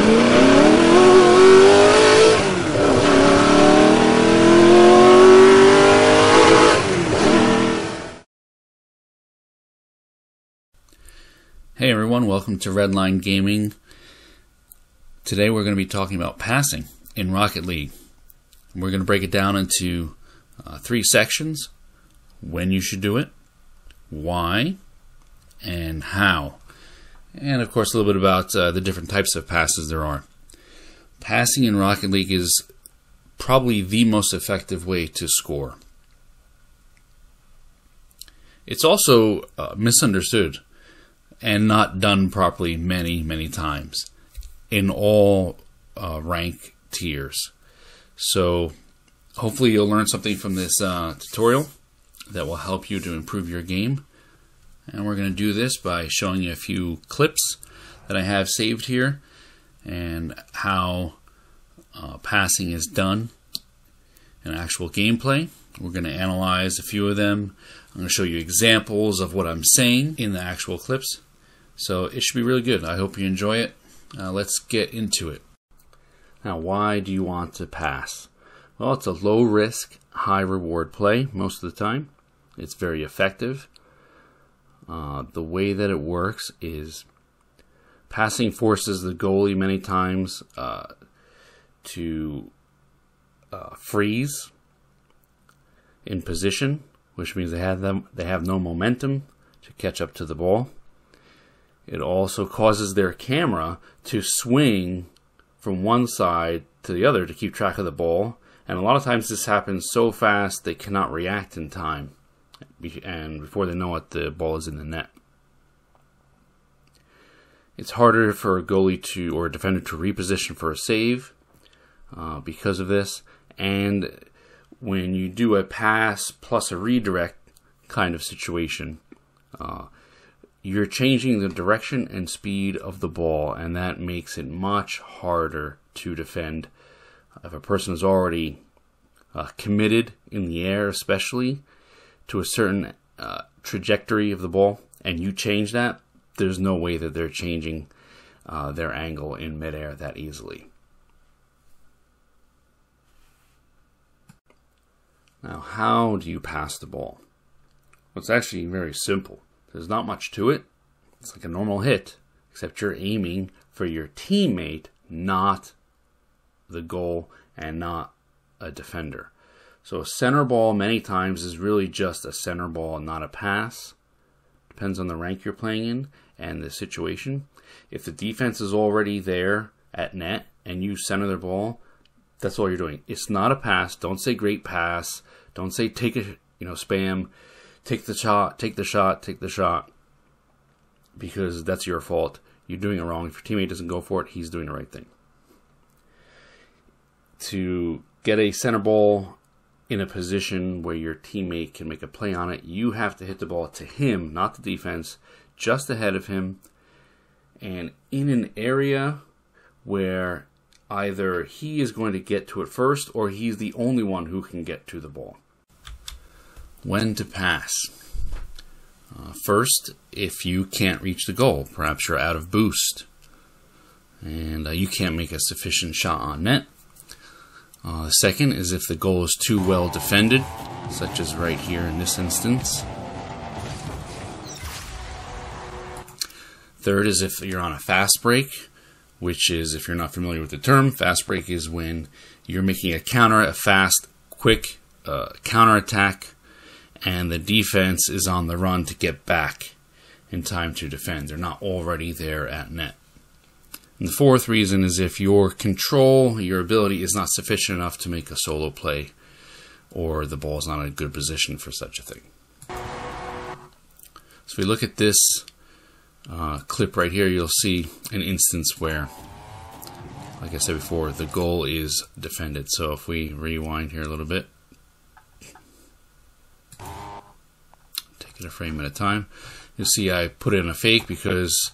Hey everyone, welcome to Redline Gaming. Today we're going to be talking about passing in Rocket League. We're going to break it down into 3 sections: when you should do it, why, and how. And of course a little bit about the different types of passes there are. Passing in Rocket League is probably the most effective way to score. It's also misunderstood and not done properly many times in all rank tiers. So hopefully you'll learn something from this tutorial that will help you to improve your game. And we're going to do this by showing you a few clips that I have saved here and how passing is done in actual gameplay. We're going to analyze a few of them. I'm going to show you examples of what I'm saying in the actual clips. So it should be really good. I hope you enjoy it. Let's get into it. Now, why do you want to pass? Well, it's a low risk, high reward play most of the time. It's very effective. The way that it works is passing forces the goalie many times to freeze in position, which means they have no momentum to catch up to the ball. It also causes their camera to swing from one side to the other to keep track of the ball, and a lot of times this happens so fast they cannot react in time, and before they know it, the ball is in the net. It's harder for a goalie or a defender to reposition for a save because of this, and when you do a pass plus a redirect kind of situation, you're changing the direction and speed of the ball, and that makes it much harder to defend. If a person is already committed in the air, especially to a certain trajectory of the ball, and you change that, there's no way that they're changing their angle in midair that easily. Now, how do you pass the ball? Well, it's actually very simple. There's not much to it. It's like a normal hit, except you're aiming for your teammate, not the goal and not a defender. So a center ball many times is really just a center ball, not a pass. Depends on the rank you're playing in and the situation. If the defense is already there at net and you center the ball, that's all you're doing. It's not a pass. Don't say great pass. Don't say take a, spam. Take the shot, take the shot, take the shot, because that's your fault. You're doing it wrong. If your teammate doesn't go for it, he's doing the right thing. To get a center ball in a position where your teammate can make a play on it, you have to hit the ball to him, not the defense, just ahead of him, and in an area where either he is going to get to it first or he's the only one who can get to the ball. When to pass. First, if you can't reach the goal, perhaps you're out of boost and you can't make a sufficient shot on net. Second is if the goal is too well defended, such as right here in this instance. Third is if you're on a fast break, which is, if you're not familiar with the term, fast break is when you're making a fast, quick counterattack, and the defense is on the run to get back in time to defend. They're not already there at net. And the fourth reason is if your control, your ability is not sufficient enough to make a solo play, or the ball is not in a good position for such a thing. So if we look at this clip right here, you'll see an instance where, like I said before, the goal is defended. So if we rewind here a little bit, take it a frame at a time, you'll see I put in a fake because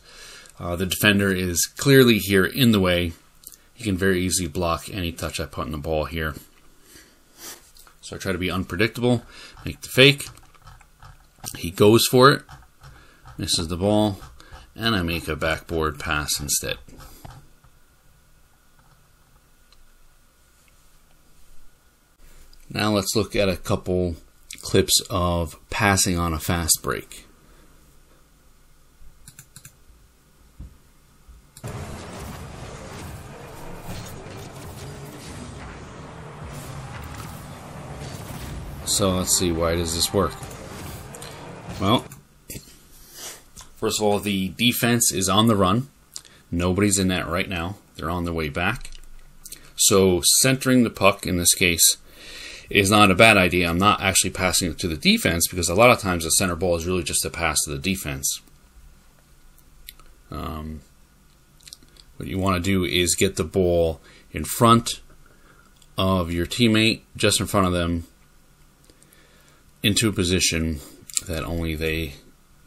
the defender is clearly here in the way. He can very easily block any touch I put in the ball here. So I try to be unpredictable, make the fake. He goes for it, misses the ball, and I make a backboard pass instead. Now let's look at a couple clips of passing on a fast break. So let's see, why does this work? Well, first of all, the defense is on the run. Nobody's in net right now. They're on their way back. So centering the puck in this case is not a bad idea. I'm not actually passing it to the defense because a lot of times the center ball is really just a pass to the defense. What you want to do is get the ball in front of your teammate, just in front of them, into a position that only they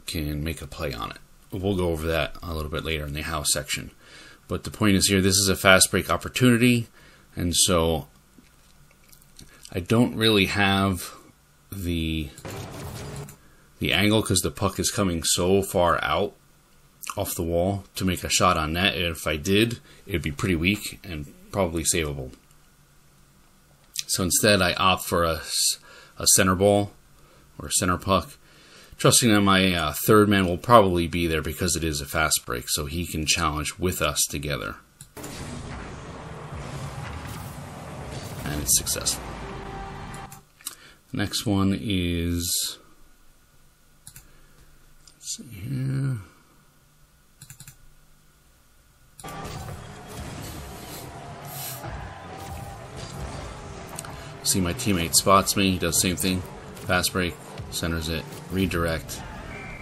can make a play on it. We'll go over that a little bit later in the how section. But the point is here, this is a fast break opportunity, and so I don't really have the angle because the puck is coming so far out off the wall to make a shot on net. And if I did, it'd be pretty weak and probably savable. So instead I opt for a center ball or a center puck, trusting that my third man will probably be there because it is a fast break, so he can challenge with us together. And it's successful. The next one is, let's see here. See, my teammate spots me, he does the same thing. Fast break, centers it, redirect,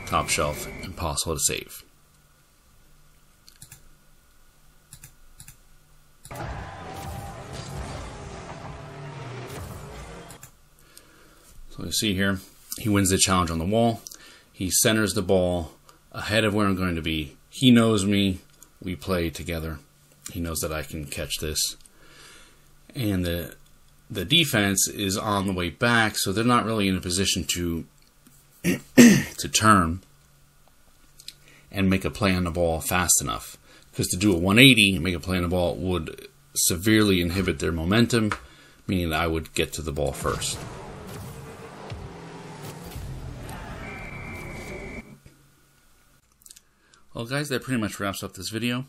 top shelf, impossible to save. So you see here, he wins the challenge on the wall. He centers the ball ahead of where I'm going to be. He knows me. We play together. He knows that I can catch this. And the defense is on the way back, so they're not really in a position to to turn and make a play on the ball fast enough. Because to do a 180 and make a play on the ball would severely inhibit their momentum, meaning that I would get to the ball first. Well, guys, that pretty much wraps up this video.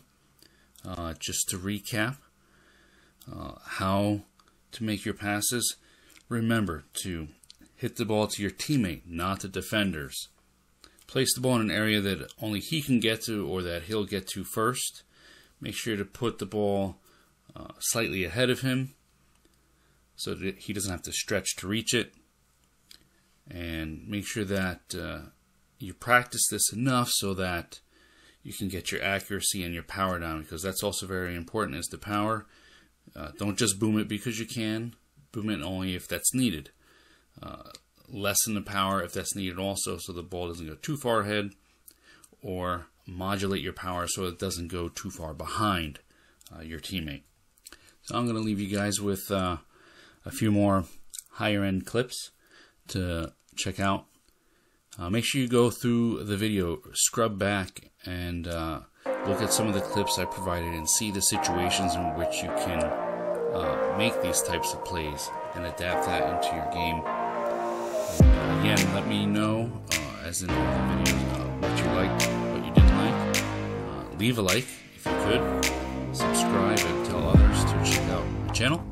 Just to recap how to make your passes. Remember to hit the ball to your teammate, not the defenders. Place the ball in an area that only he can get to or that he'll get to first. Make sure to put the ball slightly ahead of him so that he doesn't have to stretch to reach it. And make sure that you practice this enough so that you can get your accuracy and your power down, because that's also very important, is the power. Don't just boom it because you can. Boom it only if that's needed. Lessen the power if that's needed also, so the ball doesn't go too far ahead, or modulate your power so it doesn't go too far behind your teammate. So I'm going to leave you guys with a few more higher end clips to check out. Make sure you go through the video, scrub back, and look at some of the clips I provided and see the situations in which you can make these types of plays and adapt that into your game. And, again, let me know, as in all the videos, what you liked, what you didn't like. Leave a like if you could. Subscribe and tell others to check out my channel.